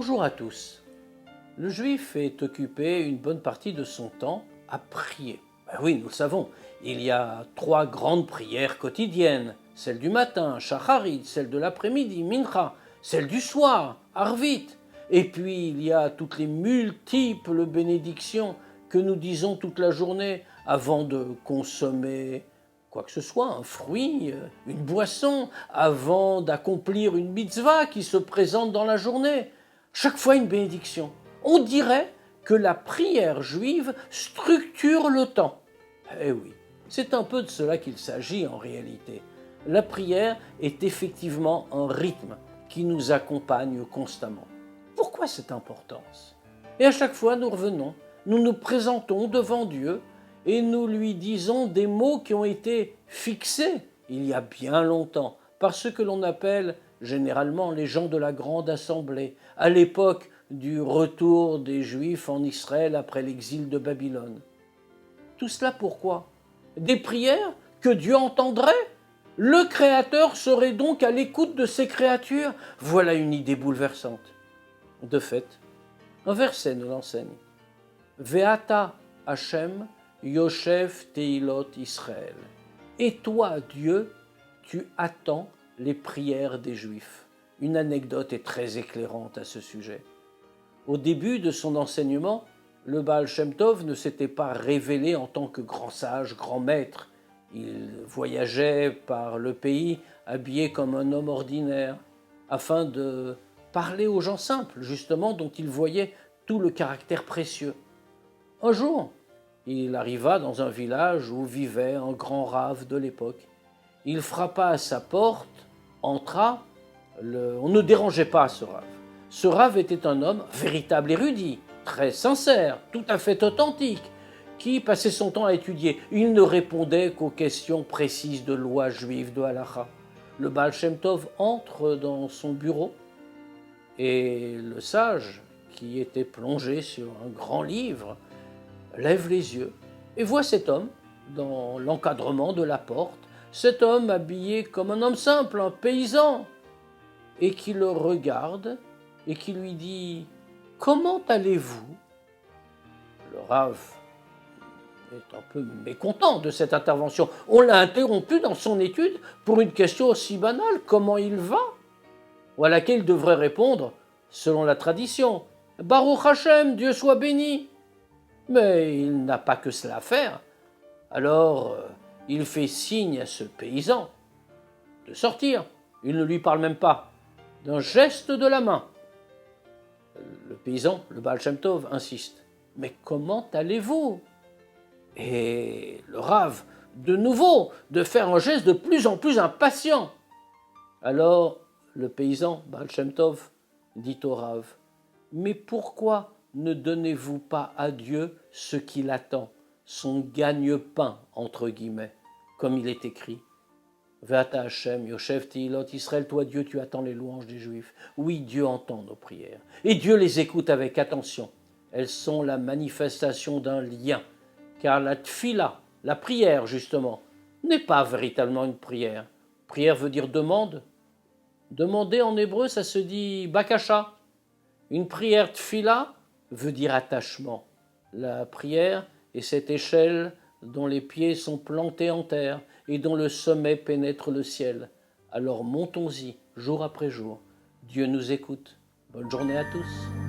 Bonjour à tous. Le juif est occupé une bonne partie de son temps à prier. Ben oui, nous le savons, il y a 3 grandes prières quotidiennes. Celle du matin, Shacharit, celle de l'après-midi, Mincha, celle du soir, Arvit. Et puis il y a toutes les multiples bénédictions que nous disons toute la journée avant de consommer quoi que ce soit, un fruit, une boisson, avant d'accomplir une mitzvah qui se présente dans la journée. Chaque fois une bénédiction. On dirait que la prière juive structure le temps. Eh oui, c'est un peu de cela qu'il s'agit en réalité. La prière est effectivement un rythme qui nous accompagne constamment. Pourquoi cette importance? Et à chaque fois, nous revenons, nous nous présentons devant Dieu et nous lui disons des mots qui ont été fixés il y a bien longtemps par ce que l'on appelle généralement les gens de la grande assemblée, à l'époque du retour des Juifs en Israël après l'exil de Babylone. Tout cela pourquoi? Des prières que Dieu entendrait? Le Créateur serait donc à l'écoute de ses créatures? Voilà une idée bouleversante. De fait, un verset nous l'enseigne. Ve'ata Hashem Yoshev Teilot Israël. Et toi, Dieu, tu attends les prières des Juifs. Une anecdote est très éclairante à ce sujet. Au début de son enseignement, le Baal Shem Tov ne s'était pas révélé en tant que grand sage, grand maître. Il voyageait par le pays habillé comme un homme ordinaire, afin de parler aux gens simples, justement, dont il voyait tout le caractère précieux. Un jour, il arriva dans un village où vivait un grand rave de l'époque. Il frappa à sa porte, entra. On ne dérangeait pas ce rave. Ce rave était un homme véritable érudit, très sincère, tout à fait authentique, qui passait son temps à étudier. Il ne répondait qu'aux questions précises de loi juive de Halacha. Le Baal Shem Tov entre dans son bureau et le sage, qui était plongé sur un grand livre, lève les yeux et voit cet homme dans l'encadrement de la porte, cet homme habillé comme un homme simple, un paysan, et qui le regarde et qui lui dit « Comment allez-vous » Le rave est un peu mécontent de cette intervention. On l'a interrompu dans son étude pour une question aussi banale « Comment il va ?» ou à laquelle il devrait répondre, selon la tradition « Baruch Hashem, Dieu soit béni ». Mais il n'a pas que cela à faire. Alors, il fait signe à ce paysan de sortir. Il ne lui parle même pas. D'un geste de la main. Le paysan, le Baal Shem Tov, insiste. « Mais comment allez-vous » Et le rave, de nouveau, de faire un geste de plus en plus impatient. Alors, le paysan, Baal Shem Tov, dit au rave, « Mais pourquoi ne donnez-vous pas à Dieu ce qu'il attend, son gagne-pain, entre guillemets, comme il est écrit. Ve'ata Hashem, Yoshev Teilot Israël, toi Dieu, tu attends les louanges des Juifs. Oui, Dieu entend nos prières. Et Dieu les écoute avec attention. Elles sont la manifestation d'un lien. Car la tfila, la prière justement, n'est pas véritablement une prière. Prière veut dire demande. Demander en hébreu, ça se dit bakasha. Une prière tfila veut dire attachement. La prière est cette échelle dont les pieds sont plantés en terre et dont le sommet pénètre le ciel. Alors montons-y, jour après jour. Dieu nous écoute. Bonne journée à tous.